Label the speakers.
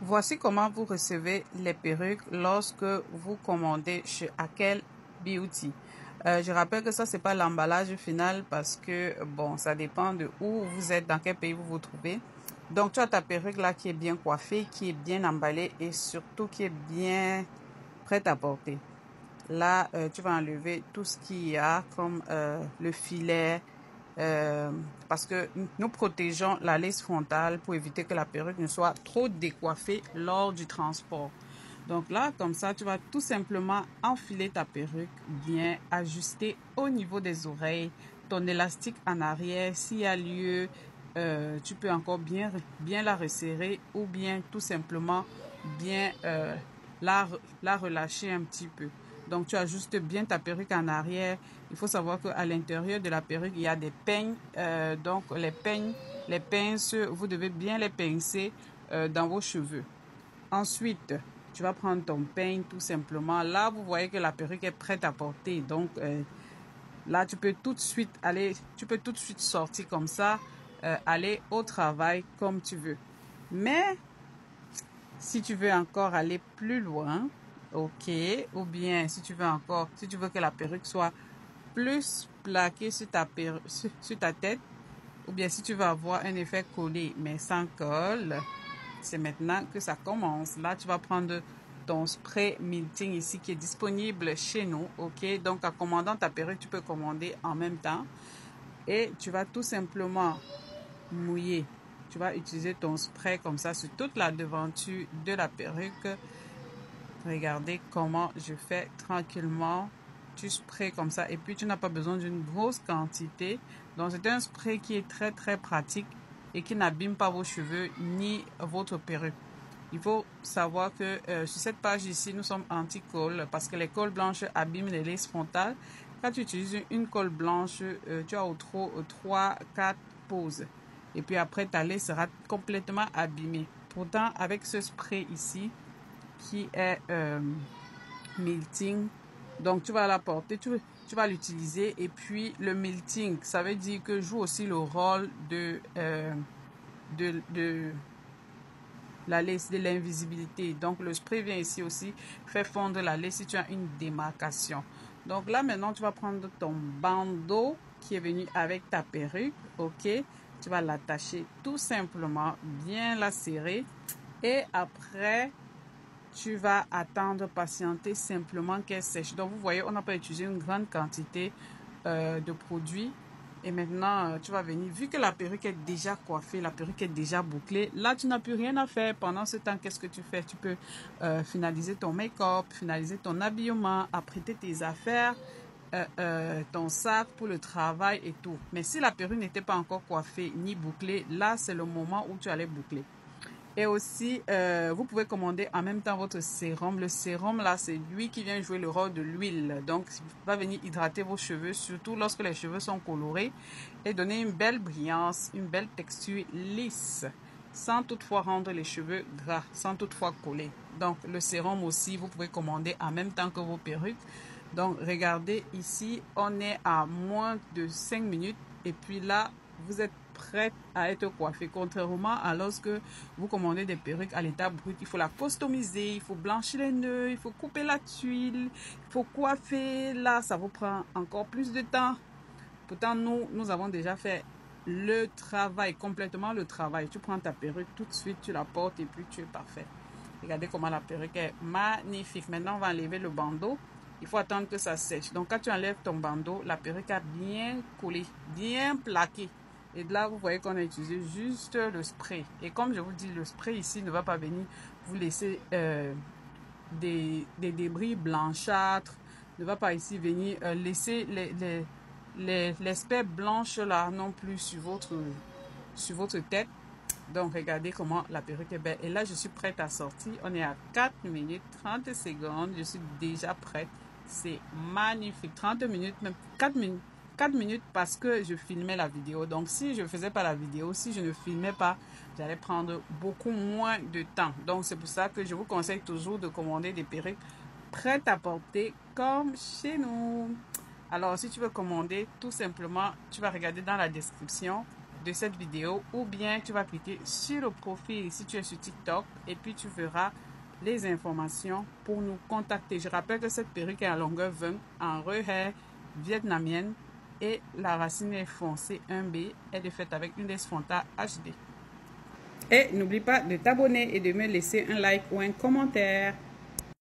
Speaker 1: Voici comment vous recevez les perruques lorsque vous commandez chez Akel Beauty. Je rappelle que ça, c'est pas l'emballage final parce que, bon, ça dépend de où vous êtes, dans quel pays vous vous trouvez. Donc, tu as ta perruque là qui est bien coiffée, qui est bien emballée et surtout qui est bien prête à porter. Là, tu vas enlever tout ce qu'il y a comme le filet, euh, parce que nous protégeons la laisse frontale pour éviter que la perruque ne soit trop décoiffée lors du transport. Donc là, comme ça, tu vas tout simplement enfiler ta perruque, bien ajustée au niveau des oreilles, ton élastique en arrière, s'il y a lieu, tu peux encore bien la resserrer ou bien tout simplement bien la relâcher un petit peu. Donc, tu ajustes bien ta perruque en arrière. Il faut savoir qu'à l'intérieur de la perruque, il y a des peignes. Donc, les pinces, vous devez bien les pincer dans vos cheveux. Ensuite, tu vas prendre ton peigne tout simplement. Là, vous voyez que la perruque est prête à porter. Donc, là, tu peux tout de suite sortir comme ça, aller au travail comme tu veux. Mais si tu veux encore aller plus loin, ok, ou bien si tu veux que la perruque soit plus plaquée sur sur ta tête, ou bien si tu veux avoir un effet collé mais sans colle, c'est maintenant que ça commence. Là, tu vas prendre ton spray Milting ici qui est disponible chez nous, ok. Donc, en commandant ta perruque, tu peux commander en même temps et tu vas tout simplement mouiller. Tu vas utiliser ton spray comme ça sur toute la devanture de la perruque. Regardez comment je fais tranquillement. Tu sprays comme ça et puis tu n'as pas besoin d'une grosse quantité. Donc c'est un spray qui est très très pratique et qui n'abîme pas vos cheveux ni votre perruque. Il faut savoir que sur cette page ici, nous sommes anti-colle parce que les colles blanches abîment les laisses frontales. Quand tu utilises une colle blanche, tu as au trop 3-4 poses. Et puis après, ta laisse sera complètement abîmée. Pourtant, avec ce spray ici, qui est Milting, donc tu vas l'apporter, tu vas l'utiliser. Et puis le Milting, ça veut dire que joue aussi le rôle de la laisse, de l'invisibilité. Donc le spray vient ici aussi faire fondre la laisse si tu as une démarcation. Donc là maintenant tu vas prendre ton bandeau qui est venu avec ta perruque, ok. Tu vas l'attacher tout simplement, bien la serrer et après tu vas attendre, patienter simplement qu'elle sèche. Donc vous voyez, on n'a pas utilisé une grande quantité de produit. Et maintenant, tu vas venir, vu que la perruque est déjà coiffée, la perruque est déjà bouclée, là, tu n'as plus rien à faire. Pendant ce temps, qu'est-ce que tu fais? Tu peux finaliser ton make-up, finaliser ton habillement, apprêter tes affaires, ton sac pour le travail et tout. Mais si la perruque n'était pas encore coiffée ni bouclée, là, c'est le moment où tu allais boucler. Et aussi, vous pouvez commander en même temps votre sérum. Le sérum, là, c'est lui qui vient jouer le rôle de l'huile. Donc, il va venir hydrater vos cheveux, surtout lorsque les cheveux sont colorés, et donner une belle brillance, une belle texture lisse, sans toutefois rendre les cheveux gras, sans toutefois coller. Donc, le sérum aussi, vous pouvez commander en même temps que vos perruques. Donc, regardez ici, on est à moins de 5 minutes. Et puis là, vous êtes prête à être coiffée. Contrairement à lorsque vous commandez des perruques à l'état brut, il faut la customiser, il faut blanchir les nœuds, il faut couper la tuile, il faut coiffer. Là, ça vous prend encore plus de temps. Pourtant, nous avons déjà fait le travail, complètement le travail. Tu prends ta perruque tout de suite, tu la portes et puis tu es parfait. Regardez comment la perruque est magnifique. Maintenant, on va enlever le bandeau. Il faut attendre que ça sèche. Donc, quand tu enlèves ton bandeau, la perruque a bien collé, bien plaqué. Et là, vous voyez qu'on a utilisé juste le spray. Et comme je vous dis, le spray ici ne va pas venir vous laisser des débris blanchâtres. Ne va pas ici venir laisser l'espèce blanche là non plus sur votre tête. Donc, regardez comment la perruque est belle. Et là, je suis prête à sortir. On est à 4 minutes 30 secondes. Je suis déjà prête. C'est magnifique. 30 minutes, même 4 minutes. 4 minutes parce que je filmais la vidéo. Donc, si je ne faisais pas la vidéo, si je ne filmais pas, j'allais prendre beaucoup moins de temps. Donc, c'est pour ça que je vous conseille toujours de commander des perruques prêtes à porter comme chez nous. Alors, si tu veux commander, tout simplement, tu vas regarder dans la description. de cette vidéo, ou bien tu vas cliquer sur le profil si tu es sur TikTok et puis tu verras les informations pour nous contacter. Je rappelle que cette perruque est à longueur 20 en rehair vietnamienne et la racine est foncée 1B. Elle est faite avec une laisse frontale HD. Et n'oublie pas de t'abonner et de me laisser un like ou un commentaire.